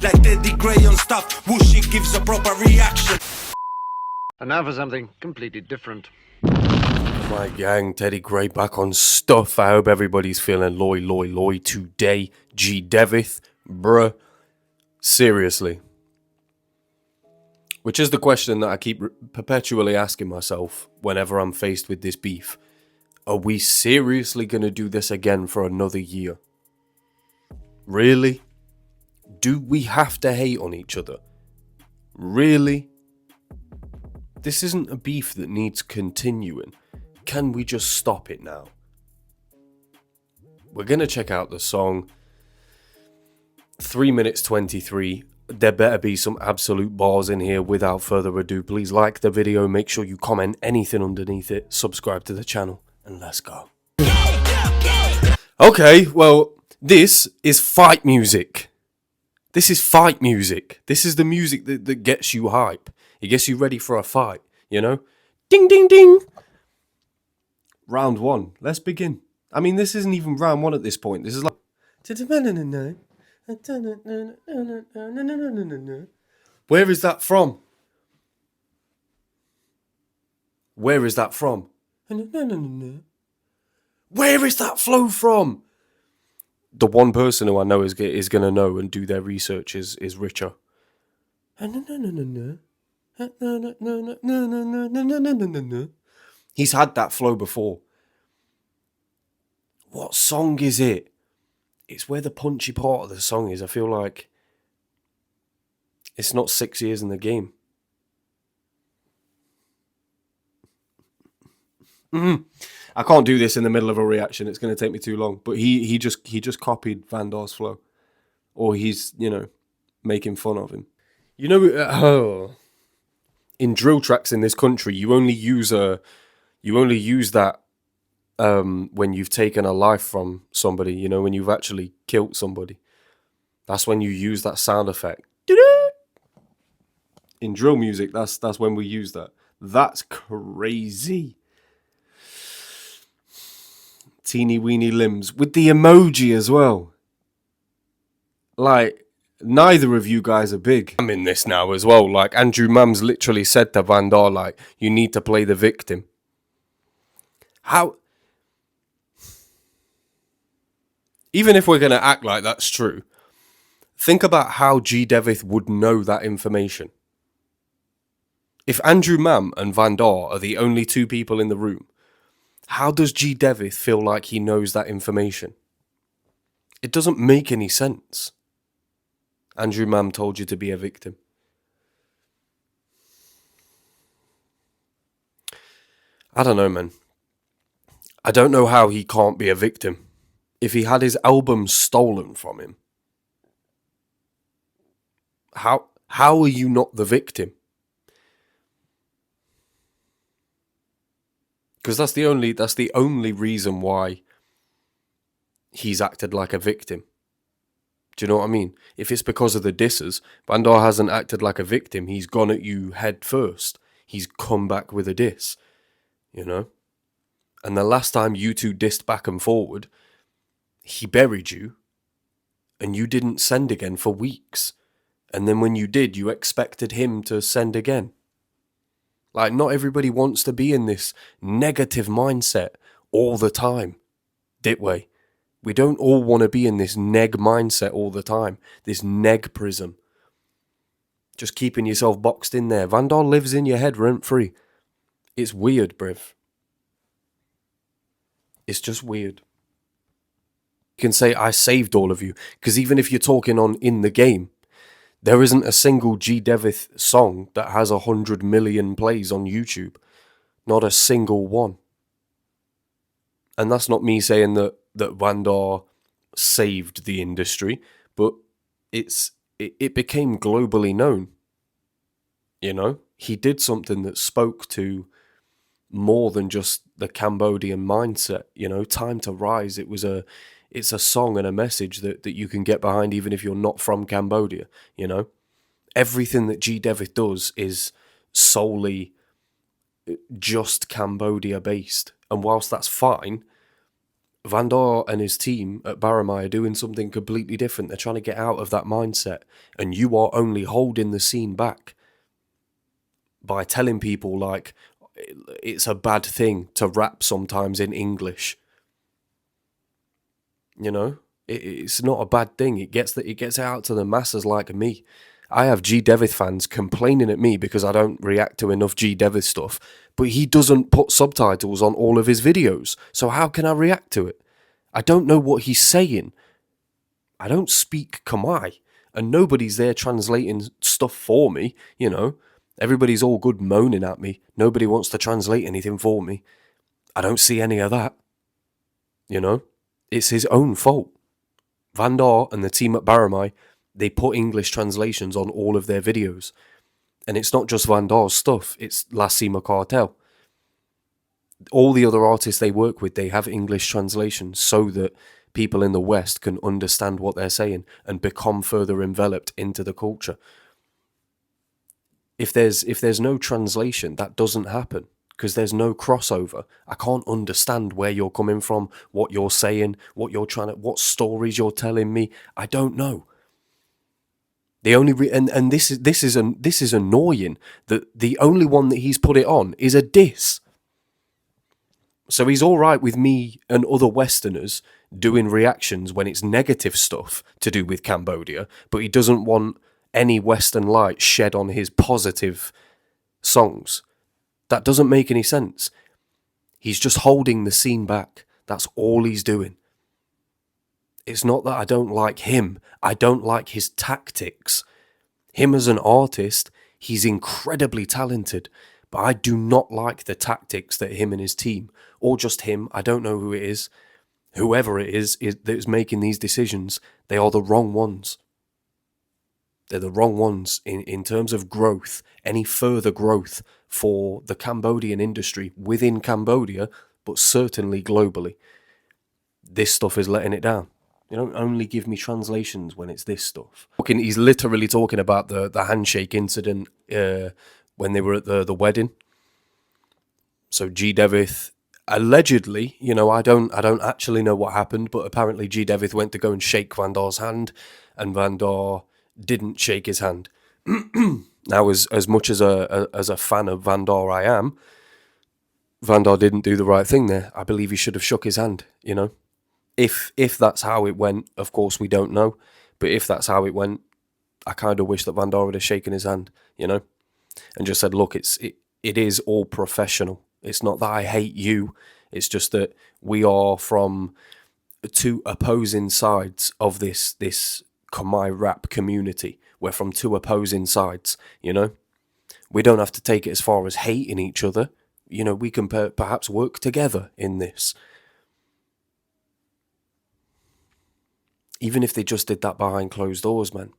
Like TeddyGrey on stuff, Whooshy gives a proper reaction. And now for something completely different. My gang, TeddyGrey back on stuff. I hope everybody's feeling loy today. G-Devith, bruh. Seriously. Which is the question that I keep perpetually asking myself whenever I'm faced with this beef. Are we seriously gonna do this again for another year? Really? Do we have to hate on each other? Really? This isn't a beef that needs continuing. Can we just stop it now? We're gonna check out the song. 3 minutes 23. There better be some absolute bars in here. Without further ado, please like the video, make sure you comment anything underneath it, subscribe to the channel, and let's go. Okay, well, this is fight music. This is fight music. This is the music that gets you hype. It gets you ready for a fight, you know? Ding, ding, ding. Round one. Let's begin. I mean, this isn't even round one at this point. This is like... Where is that from? Where is that from? Where is that flow from? The one person who I know is going to know and do their research is Richer. He's had that flow before. What song is it? It's where the punchy part of the song is. I feel like it's not 6 years in the game. I can't do this in the middle of a reaction. It's going to take me too long. But he just copied Vanda's flow, or he's, you know, making fun of him. You know, in drill tracks in this country, you only use that when you've taken a life from somebody. You know, when you've actually killed somebody. That's when you use that sound effect. In drill music, that's when we use that. That's crazy. Teeny weeny limbs with the emoji as well. Like, neither of you guys are big. I'm in this now as well. Like, Andrew Mams literally said to Vannda, like, you need to play the victim. How? Even if we're going to act like that's true, think about how G-Devith would know that information. If Andrew Mam and Vannda are the only two people in the room, how does G-Devith feel like he knows that information? It doesn't make any sense. Andrew Mam told you to be a victim. I don't know, man. I don't know how he can't be a victim. If he had his album stolen from him, how are you not the victim? Because that's the only reason why he's acted like a victim. Do you know what I mean? If it's because of the disses, Vannda hasn't acted like a victim. He's gone at you head first. He's come back with a diss, you know? And the last time you two dissed back and forward, he buried you, and you didn't send again for weeks. And then when you did, you expected him to send again. Like, not everybody wants to be in this negative mindset all the time, Ditway. We don't all want to be in this neg mindset all the time, this neg prism. Just keeping yourself boxed in there. Vannda lives in your head rent-free. It's weird, bruv. It's just weird. You can say, I saved all of you, because even if you're talking on in the game, there isn't a single G-Devith song that has 100 million plays on YouTube. Not a single one. And that's not me saying that Vannda saved the industry, but it became globally known. You know? He did something that spoke to more than just the Cambodian mindset. You know, Time to Rise, it's a song and a message that you can get behind even if you're not from Cambodia, you know? Everything that G-Devith does is solely just Cambodia based. And whilst that's fine, Vannda and his team at Barramai are doing something completely different. They're trying to get out of that mindset, and you are only holding the scene back by telling people like it's a bad thing to rap sometimes in English. You know, it's not a bad thing. It gets out to the masses like me. I have G-Devith fans complaining at me because I don't react to enough G-Devith stuff, but he doesn't put subtitles on all of his videos. So how can I react to it? I don't know what he's saying. I don't speak Khmer, and nobody's there translating stuff for me, you know. Everybody's all good moaning at me. Nobody wants to translate anything for me. I don't see any of that, you know. It's his own fault. Vannda and the team at Barramai, they put English translations on all of their videos. And it's not just Vanda's stuff, it's La Cima Cartel. All the other artists they work with, they have English translations so that people in the West can understand what they're saying and become further enveloped into the culture. If there's no translation, that doesn't happen. Because there's no crossover. I can't understand where you're coming from, what you're saying, what stories you're telling me. I don't know. The only this is annoying that the only one that he's put it on is a diss. So he's all right with me and other Westerners doing reactions when it's negative stuff to do with Cambodia, but he doesn't want any Western light shed on his positive songs. That doesn't make any sense. He's just holding the scene back. That's all he's doing. It's not that I don't like him. I don't like his tactics. Him as an artist, he's incredibly talented. But I do not like the tactics that him and his team, or just him, I don't know who it is, whoever it is that's making these decisions, they are the wrong ones. They're the wrong ones in terms of growth, any further growth for the Cambodian industry within Cambodia, but certainly globally. This stuff is letting it down. You don't only give me translations when it's this stuff. He's literally talking about the handshake incident when they were at the wedding. So G-Devith allegedly, you know, I don't actually know what happened, but apparently G-Devith went to go and shake Vanda's hand, and Vannda didn't shake his hand. Now, as much as a fan of Vannda I am, Vannda didn't do the right thing there. I believe he should have shook his hand, you know. If that's how it went, of course we don't know, but if that's how it went, I kind of wish that Vannda would have shaken his hand, you know, and just said, look, it is all professional. It's not that I hate you. It's just that we are from two opposing sides of this Khmer rap community. We're from two opposing sides, you know. We don't have to take it as far as hating each other. You know, we can perhaps work together in this. Even if they just did that behind closed doors, man.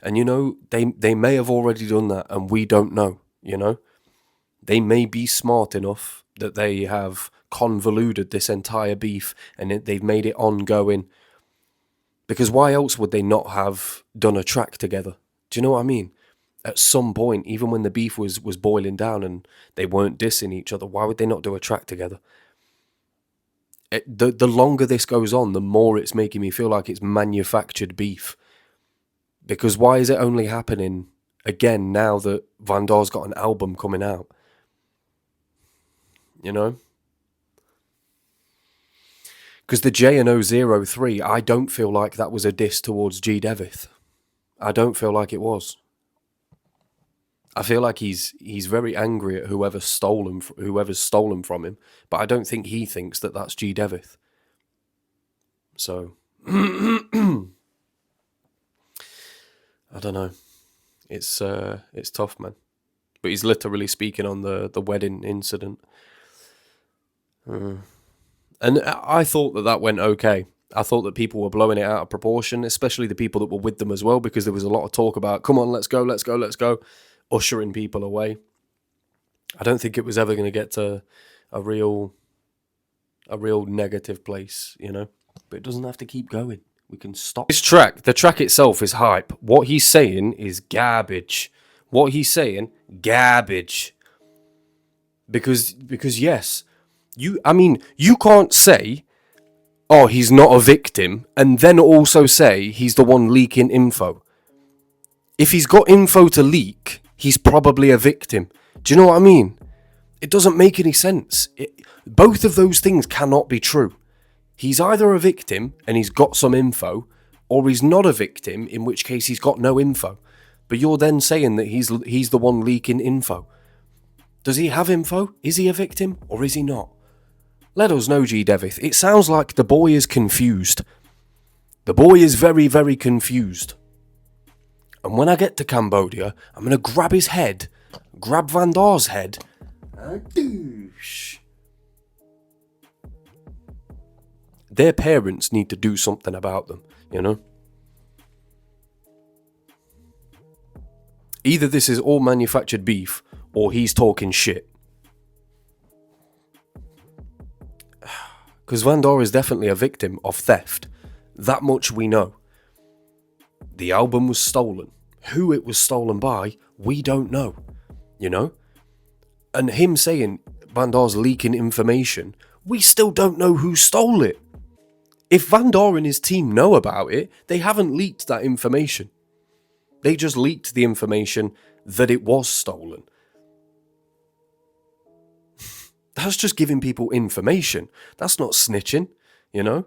And, you know, they may have already done that and we don't know, you know. They may be smart enough that they have convoluted this entire beef and they've made it ongoing. Because why else would they not have done a track together? Do you know what I mean? At some point, even when the beef was boiling down and they weren't dissing each other, why would they not do a track together? The longer this goes on, the more it's making me feel like it's manufactured beef. Because why is it only happening again now that Vannda's got an album coming out? You know? Because the J&O03, I don't feel like that was a diss towards G-Devith. I don't feel like it was. I feel like he's very angry at whoever's stolen from him, but I don't think he thinks that that's G-Devith. So, I don't know. It's tough, man. But he's literally speaking on the wedding incident. And I thought that went okay. I thought that people were blowing it out of proportion, especially the people that were with them as well, because there was a lot of talk about, come on, let's go, ushering people away. I don't think it was ever going to get to a real negative place, you know. But it doesn't have to keep going. We can stop. The track itself is hype. What he's saying is garbage. Because yes, you can't say, oh, he's not a victim, and then also say he's the one leaking info. If he's got info to leak, he's probably a victim. Do you know what I mean? It doesn't make any sense. Both of those things cannot be true. He's either a victim and he's got some info, or he's not a victim, in which case he's got no info. But you're then saying that he's the one leaking info. Does he have info? Is he a victim, or is he not? Let us know, G-Devith. It sounds like the boy is confused. The boy is very, very confused. And when I get to Cambodia, I'm going to grab his head, grab Vannda's head, their parents need to do something about them, you know? Either this is all manufactured beef, or he's talking shit. Because Vannda is definitely a victim of theft. That much we know. The album was stolen. Who it was stolen by, we don't know. You know? And him saying Vannda's leaking information, we still don't know who stole it. If Vannda and his team know about it, they haven't leaked that information. They just leaked the information that it was stolen. That's just giving people information. That's not snitching, you know?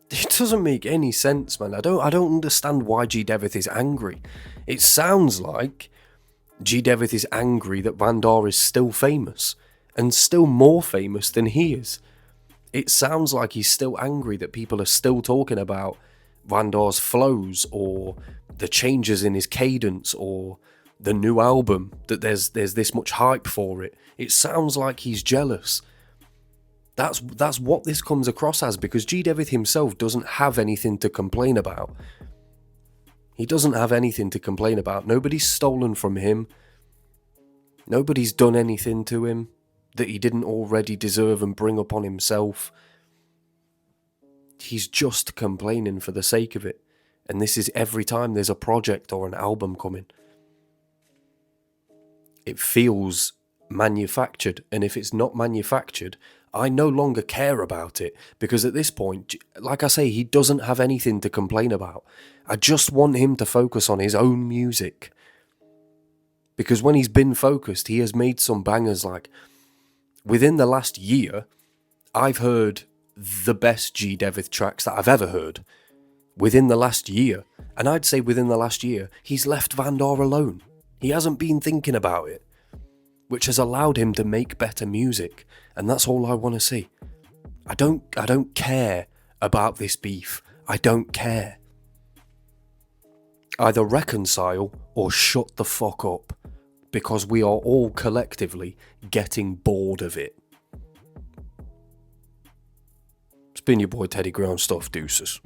It doesn't make any sense, man. I don't understand why G-Devith is angry. It sounds like G-Devith is angry that Vannda is still famous, and still more famous than he is. It sounds like he's still angry that people are still talking about Vannda's flows, or the changes in his cadence, or the new album, that there's this much hype for it. It sounds like he's jealous. That's what this comes across as, because G-Devith himself doesn't have anything to complain about. He doesn't have anything to complain about. Nobody's stolen from him. Nobody's done anything to him that he didn't already deserve and bring upon himself. He's just complaining for the sake of it. And this is every time there's a project or an album coming. It feels manufactured, and if it's not manufactured, I no longer care about it, because at this point, like I say, he doesn't have anything to complain about. I just want him to focus on his own music, because when he's been focused, he has made some bangers. Like, within the last year, I've heard the best G-Devith tracks that I've ever heard within the last year. And I'd say within the last year, he's left Vannda alone. He hasn't been thinking about it, which has allowed him to make better music. And that's all I want to see. I don't care about this beef. I don't care. Either reconcile or shut the fuck up, because we are all collectively getting bored of it. It's been your boy TeddyGrey on Stuff. Deuces.